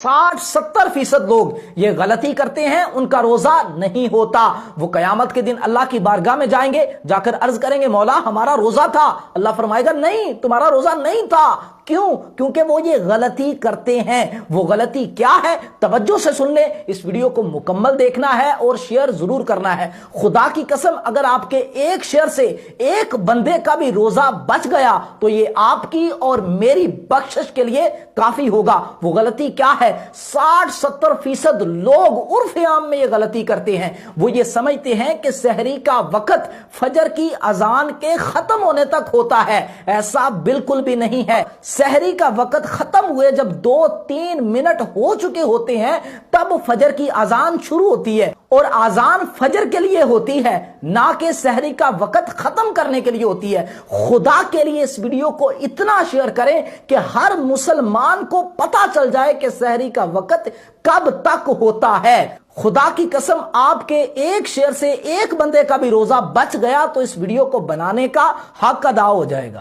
60-70% लोग ये गलती करते हैं, उनका रोजा नहीं होता। वो कयामत के दिन अल्लाह की बारगाह में जाएंगे, जाकर अर्ज करेंगे मौला हमारा रोजा था। अल्लाह फरमाएगा नहीं, तुम्हारा रोजा नहीं था। क्यों? क्योंकि वो ये गलती करते हैं। वो गलती क्या है? तवज्जो से सुन ले, इस वीडियो को मुकम्मल देखना है और शेयर जरूर करना है। खुदा की कसम, अगर आपके एक शेयर से एक बंदे का भी रोजा बच गया तो ये आपकी और मेरी बख्शिश के लिए काफी होगा। वो गलती क्या है? 60-70% लोग उर्फ आम में ये गलती करते हैं। वो ये समझते हैं कि सहरी का वक्त फजर की अजान के खत्म होने तक होता है। ऐसा बिल्कुल भी नहीं है। सहरी का वक्त खत्म हुए जब 2-3 मिनट हो चुके होते हैं तब फजर की अजान शुरू होती है, और अजान फजर के लिए होती है, ना कि सहरी का वक्त खत्म करने के लिए होती है। खुदा के लिए इस वीडियो को इतना शेयर करें कि हर मुसलमान को पता चल जाए कि सहरी का वक्त कब तक होता है। खुदा की कसम, आपके एक शेयर से एक बंदे का भी रोजा बच गया तो इस वीडियो को बनाने का हक अदा हो जाएगा।